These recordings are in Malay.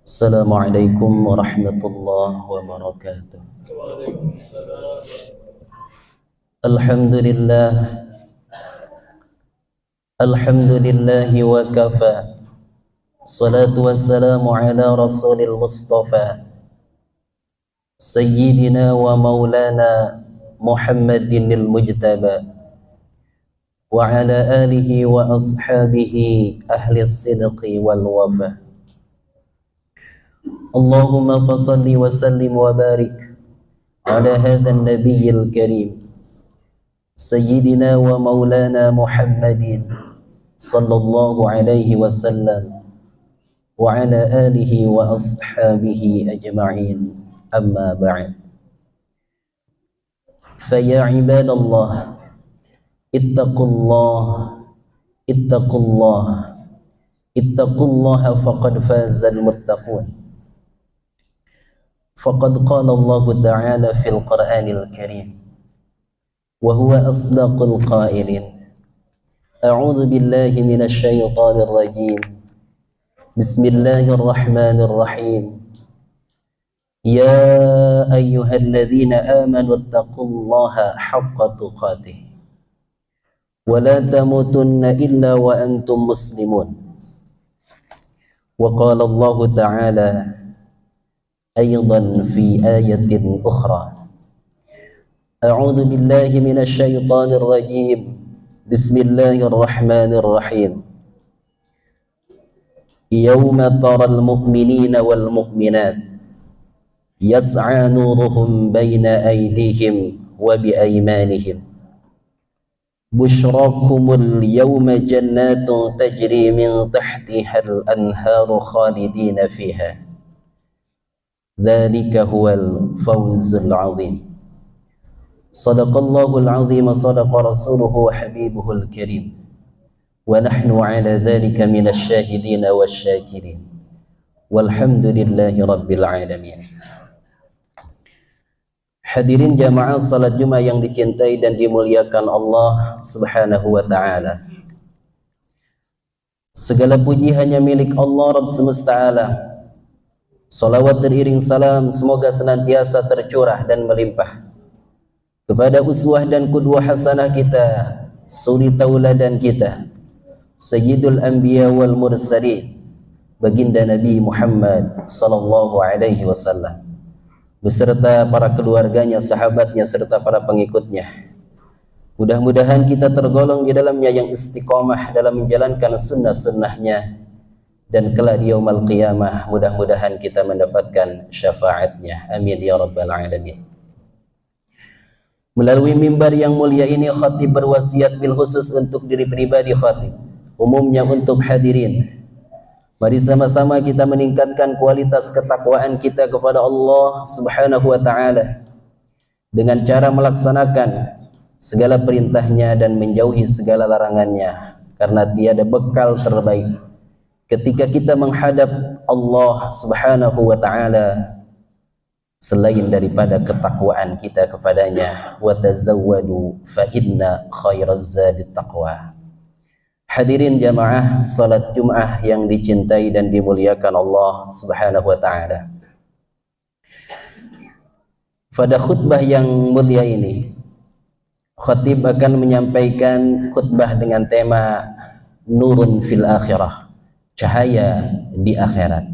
Assalamualaikum warahmatullahi wabarakatuh. Alhamdulillah, alhamdulillahi wa kafa. Salatu wassalamu ala rasulil mustafa Sayyidina wa maulana Muhammadinil mujtaba wa ala alihi wa ashabihi ahli sidqi wal wafa. Allahumma fasalli wa sallim wa barik ala hadha an-nabiyil karim Sayyidina wa maulana Muhammadin sallallahu alaihi wasallam wa ala alihi wa ashabihi ajma'in, amma ba'd. Faya ibadallah, ittaqullah, ittaqullah, ittaqullaha faqad fazal muttaqun. Faqad qala Allah ta'ala fil Qur'anil Karim wa huwa asdaqul qailin. A'udzu billahi minasy syaithanir rajim. Bismillahirrahmanirrahim. Ya ayyuhalladzina amanu taqullaha haqqa tuqatih wa la tamutunna illa wa antum muslimun. Wa qala Allah ta'ala أيضا في آية أخرى. أعوذ بالله من الشيطان الرجيم. بسم الله الرحمن الرحيم. يوم ترى المؤمنين والمؤمنات يسعى نورهم بين أيديهم وبأيمانهم بشراكم اليوم جنات تجري من تحتها الأنهار خالدين فيها ذلك هو الفوز العظيم. صدق الله العظيم صدق رسوله وحبيبه الكريم ونحن على ذلك من الشاهدين والشاكرين والحمد لله رب العالمين. Hadirin jamaah salat Jumat yang dicintai dan dimuliakan Allah Subhanahu wa taala. Segala puji hanya milik Allah Rabb semesta alam. Salawat teriring salam semoga senantiasa tercurah dan melimpah kepada uswah dan qudwah hasanah kita, suri tauladan kita, Sayyidul Anbiya wal Mursalin, baginda Nabi Muhammad sallallahu alaihi wasallam, beserta para keluarganya, sahabatnya serta para pengikutnya. Mudah-mudahan kita tergolong di dalamnya yang istiqomah dalam menjalankan sunnah-sunnahnya, dan kelak di yaumul qiyamah mudah-mudahan kita mendapatkan syafaatnya. Amin ya rabbal alamin. Melalui mimbar yang mulia ini khatib berwasiat bil khusus untuk diri pribadi khatib, umumnya untuk hadirin. Mari sama-sama kita meningkatkan kualitas ketakwaan kita kepada Allah Subhanahu wa taala dengan cara melaksanakan segala perintahnya dan menjauhi segala larangannya, karena tiada bekal terbaik ketika kita menghadap Allah Subhanahu wa taala selain daripada ketakwaan kita kepadanya. Wa tazawwadu fa inna khairaz zadi taqwa. Hadirin jamaah salat Jumat yang dicintai dan dimuliakan Allah Subhanahu wa taala. Pada khutbah yang mulia ini, khatib akan menyampaikan khutbah dengan tema Nurun fil akhirah, cahaya di akhirat.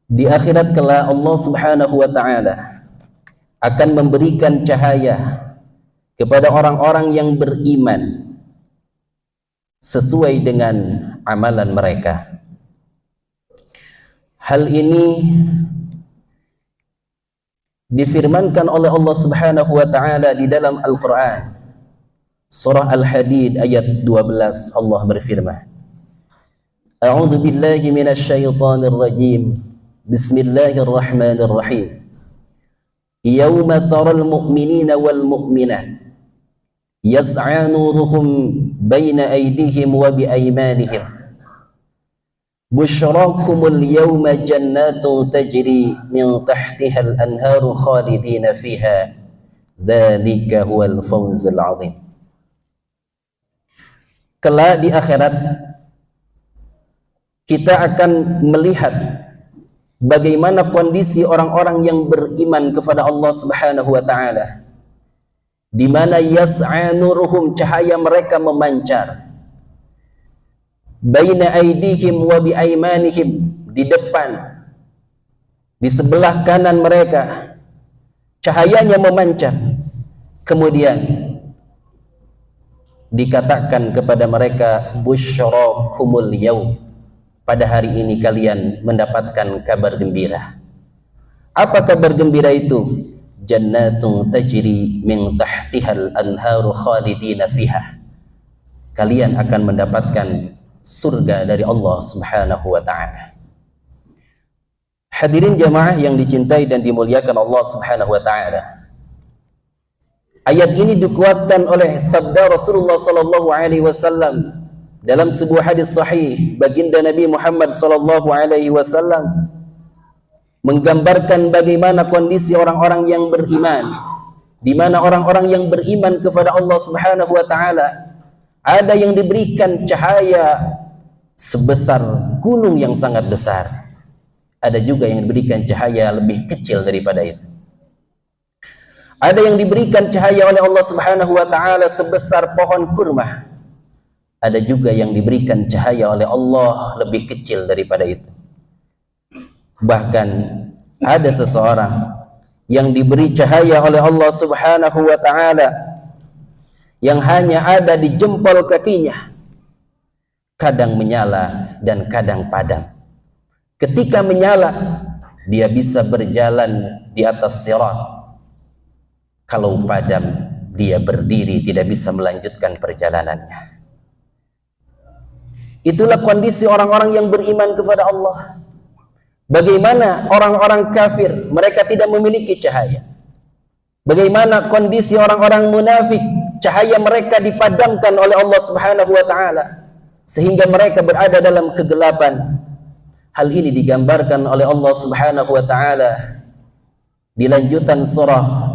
Di akhirat kelak Allah Subhanahu wa taala akan memberikan cahaya kepada orang-orang yang beriman sesuai dengan amalan mereka. Hal ini difirmankan oleh Allah Subhanahu wa taala di dalam Al-Qur'an. Surah Al-Hadid ayat 12, Allah berfirman, A'udzu billahi minasy syaithanir rajim. Bismillahirrahmanirrahim. Yauma taral mu'minina wal mu'minat yas'a nuruhum baina aydihim wa bi aymanihim busyrakumul yawma jannatun tajri min tahtiha al-anharu khalidina fiha dzalika huwal fawzul 'adzim. Kelak di akhirat kita akan melihat bagaimana kondisi orang-orang yang beriman kepada Allah Subhanahu wa taala, di mana yas'a nuruhum, cahaya mereka memancar, baina aidihim wa bi aimanihim, di depan, di sebelah kanan mereka, cahayanya memancar. Kemudian dikatakan kepada mereka, busyrakumul yaum, pada hari ini kalian mendapatkan kabar gembira. Apa kabar gembira itu? Jannatun tajri min tahtihal anharu khalidina fiha. Kalian akan mendapatkan surga dari Allah Subhanahu wa taala. Hadirin jamaah yang dicintai dan dimuliakan Allah Subhanahu wa taala. Ayat ini dikuatkan oleh sabda Rasulullah sallallahu alaihi wasallam dalam sebuah hadis sahih. Baginda Nabi Muhammad sallallahu alaihi wasallam menggambarkan bagaimana kondisi orang-orang yang beriman, di mana orang-orang yang beriman kepada Allah Subhanahu wa taala ada yang diberikan cahaya sebesar gunung yang sangat besar, ada juga yang diberikan cahaya lebih kecil daripada itu. Ada yang diberikan cahaya oleh Allah Subhanahu wa taala sebesar pohon kurma, ada juga yang diberikan cahaya oleh Allah lebih kecil daripada itu. Bahkan ada seseorang yang diberi cahaya oleh Allah Subhanahu wa taala yang hanya ada di jempol kakinya, kadang menyala dan kadang padam. Ketika menyala, dia bisa berjalan di atas sirat. Kalau padam, dia berdiri tidak bisa melanjutkan perjalanannya. Itulah kondisi orang-orang yang beriman kepada Allah. Bagaimana orang-orang kafir, mereka tidak memiliki cahaya. Bagaimana kondisi orang-orang munafik, cahaya mereka dipadamkan oleh Allah Subhanahu wa taala sehingga mereka berada dalam kegelapan. Hal ini digambarkan oleh Allah Subhanahu wa taala di lanjutan surah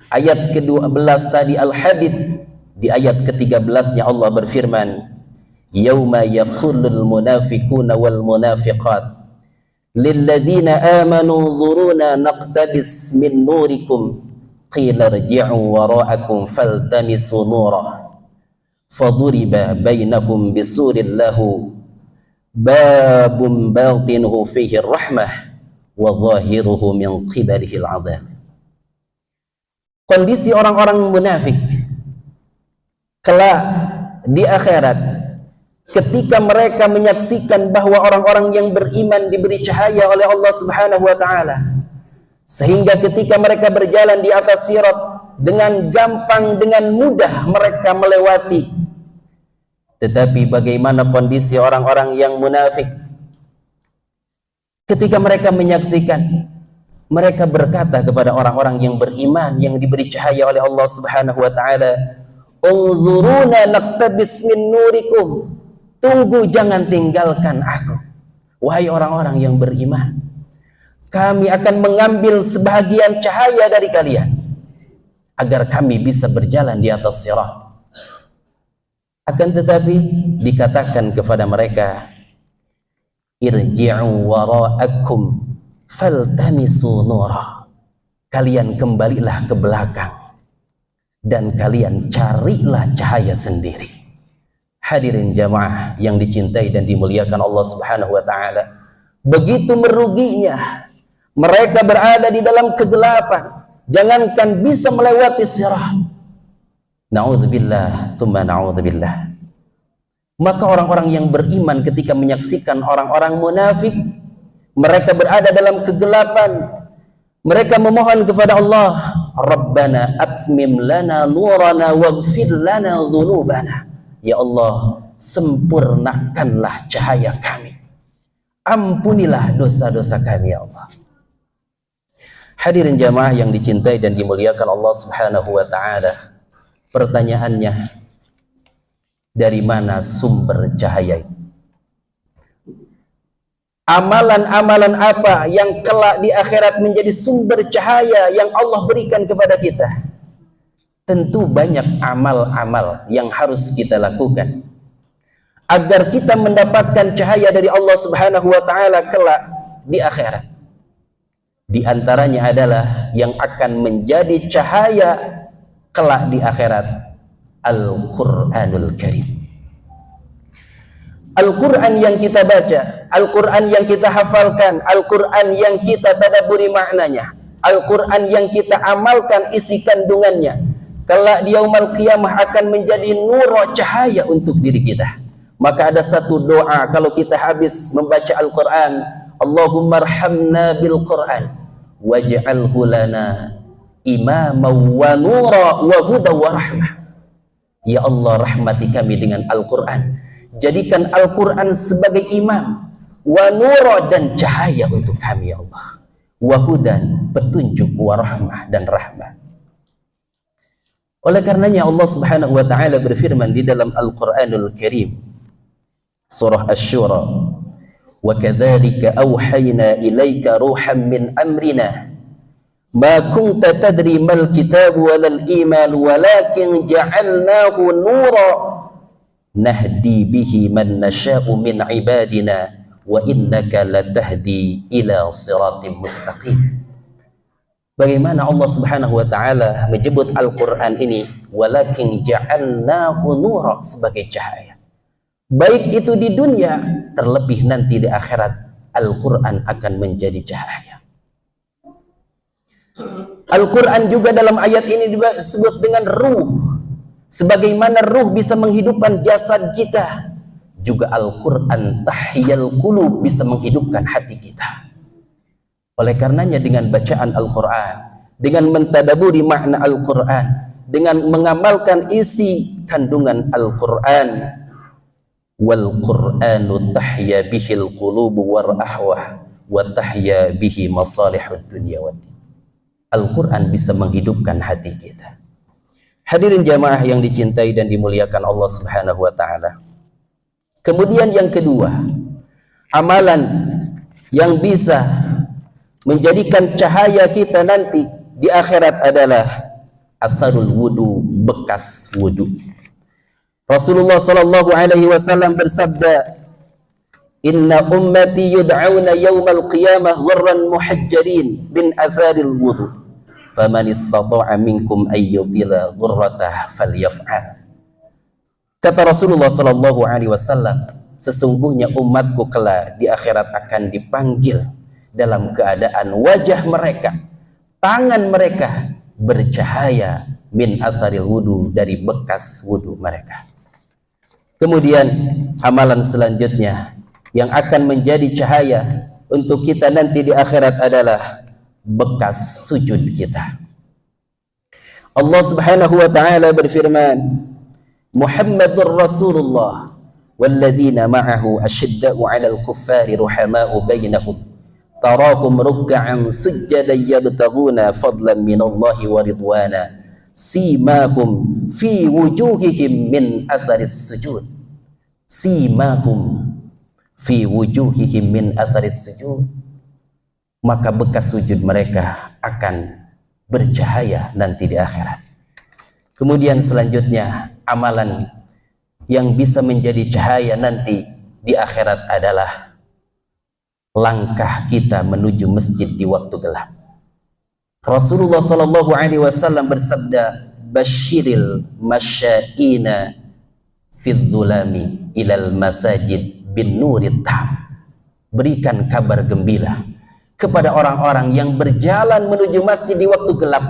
ayat ke-12 tadi Al-Hadid. Di ayat ke-13-nya Allah berfirman, yauma yaqulul munafiquna wal munafiqat lilladzina amanu dhuruna naqtabis min nurikum qila irji'u wara'akum faltamisu nura faduriba bainahum bisurin lahu babun batinuhu fihi rahmah wa zahiruhu min qibalihi al'adzab. Kondisi orang-orang munafik kelak di akhirat, ketika mereka menyaksikan bahwa orang-orang yang beriman diberi cahaya oleh Allah Subhanahu wa taala, sehingga ketika mereka berjalan di atas sirat dengan gampang, dengan mudah mereka melewati. Tetapi bagaimana kondisi orang-orang yang munafik? Ketika mereka menyaksikan, mereka berkata kepada orang-orang yang beriman yang diberi cahaya oleh Allah Subhanahu wa taala, "Unzuruna naqtabis min nurikum." Tunggu, jangan tinggalkan aku. Wahai orang-orang yang beriman, kami akan mengambil sebahagian cahaya dari kalian agar kami bisa berjalan di atas sirat. Akan tetapi dikatakan kepada mereka, irji'u wara'akum faltamisu nura. Kalian kembalilah ke belakang dan kalian carilah cahaya sendiri. Hadirin jamaah yang dicintai dan dimuliakan Allah Subhanahu wa taala, begitu meruginya mereka berada di dalam kegelapan, jangankan bisa melewati sirat. Na'udzubillah, tsumma na'udzubillah. Maka orang-orang yang beriman ketika menyaksikan orang-orang munafik, mereka berada dalam kegelapan, mereka memohon kepada Allah, Rabbana atmim lana nurana waghfir lana dhunubana. Ya Allah, sempurnakanlah cahaya kami, ampunilah dosa-dosa kami ya Allah. Hadirin jamaah yang dicintai dan dimuliakan Allah Subhanahu wa taala, pertanyaannya, dari mana sumber cahaya itu? Amalan-amalan apa yang kelak di akhirat menjadi sumber cahaya yang Allah berikan kepada kita? Tentu banyak amal-amal yang harus kita lakukan. agar kita mendapatkan cahaya dari Allah Subhanahu wa taala kelak di akhirat. Di antaranya adalah yang akan menjadi cahaya kelak di akhirat, Al-Qur'anul Karim. Al-Quran yang kita baca, Al-Quran yang kita hafalkan, Al-Quran yang kita tadabburi maknanya, Al-Quran yang kita amalkan isi kandungannya, kelak di yaumul qiyamah akan menjadi nur cahaya untuk diri kita. Maka ada satu doa kalau kita habis membaca Al-Quran, Allahumma arhamna bil Quran waj'alhu lana imama wa nura wa huda wa rahmah. Ya Allah, rahmati kami dengan Al-Quran, jadikan Al-Quran sebagai imam, wa nura, dan cahaya untuk kami ya Allah, wa hudan, petunjuk, wa rahmah, dan rahmat. Oleh karenanya Allah Subhanahu wa taala berfirman di dalam Al-Qur'anul Karim, surah Asy-Syura, wa kadzalika auhayna ilaika ruhan min amrina ma kunta tadri mal kitab walal iman walakin ja'alnahu nura nahdi bihi man nasha'u min ibadina wa innaka latahdi ila siratim mustaqim. Bagaimana Allah Subhanahu wa taala menyebut Al-Qur'an ini walakin ja'alnahu nura, sebagai cahaya. Baik itu di dunia, terlebih nanti di akhirat Al-Qur'an akan menjadi cahaya. Al-Qur'an juga dalam ayat ini disebut dengan ruh. Sebagaimana ruh bisa menghidupkan jasad kita, juga Al-Quran tahyal qulub, bisa menghidupkan hati kita. Oleh karenanya dengan bacaan Al-Quran, dengan mentadaburi makna Al-Quran, dengan mengamalkan isi kandungan Al-Quran, wal Qur'anu tahya bihil qulub war ahwah wa tahya bihi masalihud dunya wad din. Al-Quran bisa menghidupkan hati kita. Hadirin jamaah yang dicintai dan dimuliakan Allah Subhanahu wa taala. Kemudian yang kedua, amalan yang bisa menjadikan cahaya kita nanti di akhirat adalah atharul wudu, bekas wudu. Rasulullah sallallahu alaihi wasallam bersabda, "Inna ummati yud'auna yaumal qiyamah ghurran muhajjalin min atharil wudu." Faman istata'a minkum ayyutila ghurratah falyaf'al. Kata Rasulullah sallallahu alaihi wasallam, sesungguhnya umatku kelak di akhirat akan dipanggil dalam keadaan wajah mereka, tangan mereka bercahaya min atharil wudu, dari bekas wudu mereka. Kemudian amalan selanjutnya yang akan menjadi cahaya untuk kita nanti di akhirat adalah bekas sujud kita. Allah Subhanahu wa taala berfirman, Muhammadur Rasulullah walladzina ma'ahu asyidda'u 'alal kuffari ruhama'u bainahum tarahum ruk'an sujjadan yabtaghuna fadlan minallahi wa ridwana simahum fi wujuhihim min atharis sujud. Simahum fi wujuhihim min atharis sujud. Maka bekas sujud mereka akan bercahaya nanti di akhirat. Kemudian selanjutnya amalan yang bisa menjadi cahaya nanti di akhirat adalah langkah kita menuju masjid di waktu gelap. Rasulullah sallallahu alaihi wasallam bersabda, "Basyiril masyaina fid dhulami ilal masajid bin nurit tam." Berikan kabar gembira kepada orang-orang yang berjalan menuju masjid di waktu gelap,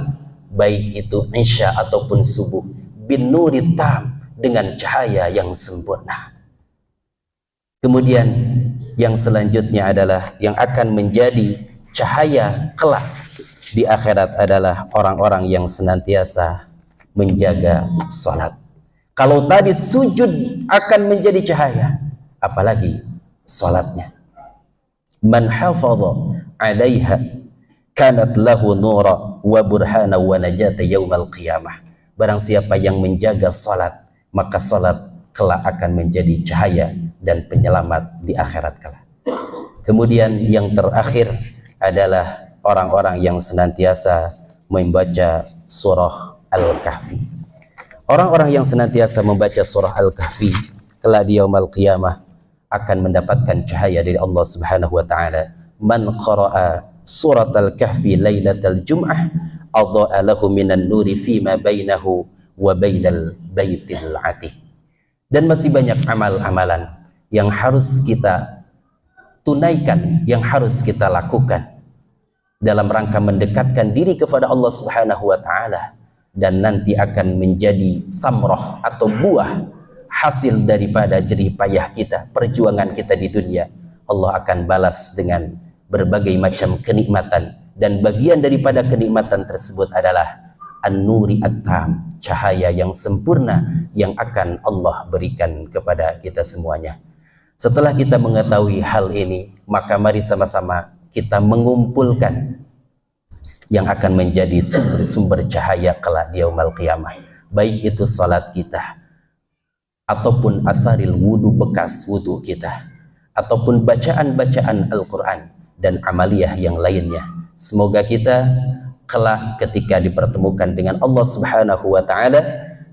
baik itu isya ataupun subuh, bin nurit tam, dengan cahaya yang sempurna. Kemudian yang selanjutnya adalah yang akan menjadi cahaya kelak di akhirat adalah orang-orang yang senantiasa menjaga salat. Kalau tadi sujud akan menjadi cahaya, apalagi salatnya. Man hafadha 'alaiha kanat lahu nura wa burhana wa najata yaumal qiyamah. Barang siapa yang menjaga salat, maka salat kelak akan menjadi cahaya dan penyelamat di akhirat kelak. Kemudian yang terakhir adalah orang-orang yang senantiasa membaca surah Al-Kahfi. Orang-orang yang senantiasa membaca surah Al-Kahfi kelak di yaumul qiyamah akan mendapatkan cahaya dari Allah Subhanahu wa taala. Man qara'a suratal kahfi lailatal jum'ah adha'a lahu minan nuri fima bainahu wa bainal baitil atiq. Dan masih banyak amal-amalan yang harus kita tunaikan, yang harus kita lakukan dalam rangka mendekatkan diri kepada Allah Subhanahu wa taala, dan nanti akan menjadi samroh atau buah hasil daripada jerih payah kita, perjuangan kita di dunia. Allah akan balas dengan berbagai macam kenikmatan, dan bagian daripada kenikmatan tersebut adalah an-nuri at-tam, cahaya yang sempurna yang akan Allah berikan kepada kita semuanya. Setelah kita mengetahui hal ini, maka mari sama-sama kita mengumpulkan yang akan menjadi sumber cahaya kelak di yaumul qiyamah, baik itu salat kita, ataupun asaril wudu, bekas wudu kita, ataupun bacaan-bacaan Al-Quran dan amaliyah yang lainnya. Semoga kita kelak ketika dipertemukan dengan Allah Subhanahu wa taala,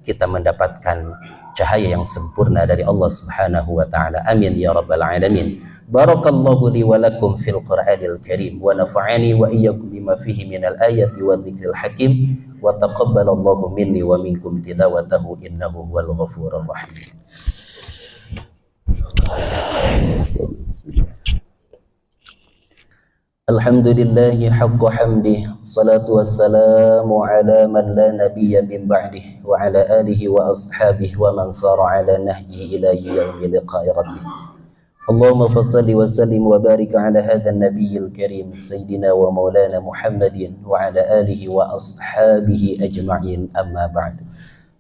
kita mendapatkan cahaya yang sempurna dari Allah Subhanahu wa taala. Amin ya rabbal alamin. Barakallahu li wa lakum fil Qur'anil Karim wa nafa'ani wa iyyakum bima fihi minal ayati wa dzikril hakim wa taqabbalallahu minni wa minkum tilawatahu innahu huwal ghafurur rahim. Alhamdulillahi haqqa hamdih, salatu wassalamu ala man la nabiyya min ba'dih wa ala alihi wa ashabihi wa man sara ala nahjihi ila yaumi liqa'i rabbih. Allahumma fassalli wa sallim wa barik ala hadha an-nabiyyil karim sayyidina wa maulana Muhammadin wa ala alihi wa ashabihi ajma'in, amma ba'd.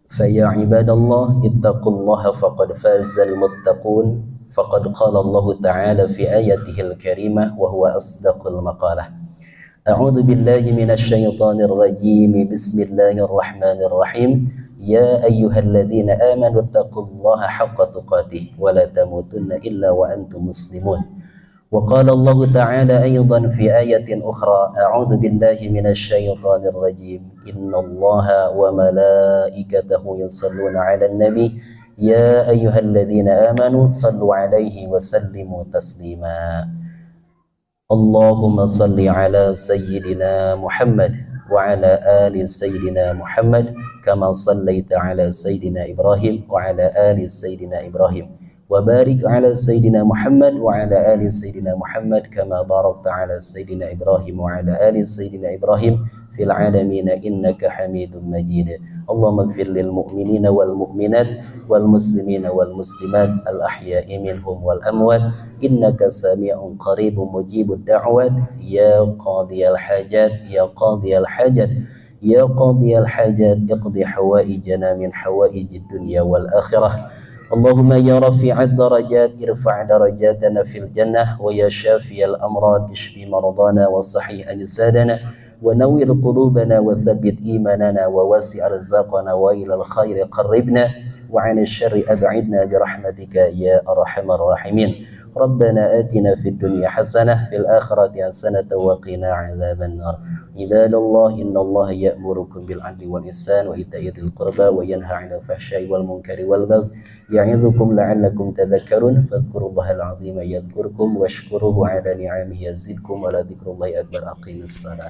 Fa ya ibadallah ittaqullaha faqad fazal muttaqun. Faqad qala Allah Ta'ala fi ayatihil karimah wa huwa asdaqul maqalah. A'udzu billahi minasy syaithanir rajim. Bismillahirrahmanirrahim. Ya ayyuhalladzina amanu taqullaha haqqa tuqatih wa la tamutunna illa wa antum muslimun. Wa qala Allah Ta'ala aydan fi ayatin ukhra. A'udzu billahi minasy syaithanir rajim. Innallaha wa malaikatahu yusholluna 'alan nabi. Ya ayyuhalladzina amanu sallu alaihi wa sallimu taslima. Allahumma salli ala sayyidina Muhammad wa ala ali sayyidina Muhammad kama sallaita ala sayyidina Ibrahim wa ala ali sayyidina Ibrahim wa barik ala sayyidina Muhammad wa ala ali sayyidina Muhammad kama barakta ala sayyidina Ibrahim wa ala ali sayyidina Ibrahim fil alamin innaka Hamidum Majid. Allahumma ighfir lil mu'minina wal mu'minat wal muslimina wal muslimat al ahya'i minhum wal amwat innaka sami'un qaribun mujibud da'wat ya qadiyal hajat ya qadiyal hajat ya qadiyal hajat iqdi hawaijana min hawaijid dunya wal akhirah. Allahumma ya rafi'ad darajat irfa' darajatana fil jannah wa ya syafiyal amrad ishfi maradana wa sahih ajsadana wa nawwir qulubana wa thabbit imanana wa wasi' arzaqana wa ilal khairi qarribna wa 'anil syarri ab'idna bi rahmatika ya arhamar rahimin. Rabbana atina fid dunya hasanah fil akhirati hasanatan wa qina 'adzaban nar. Ibadallah innallaha ya'murukum bil 'adli wal ihsan wa ita'i dzil qurba wa yanha 'anil fahsya'i wal munkari wal baghi ya'idzukum la'allakum tadhakkarun. Fadhkurullahal 'azima yadhkurkum washkuruhu 'ala ni'amihi yazidkum wa la dzikrullahi akbar. Aqimis shalah.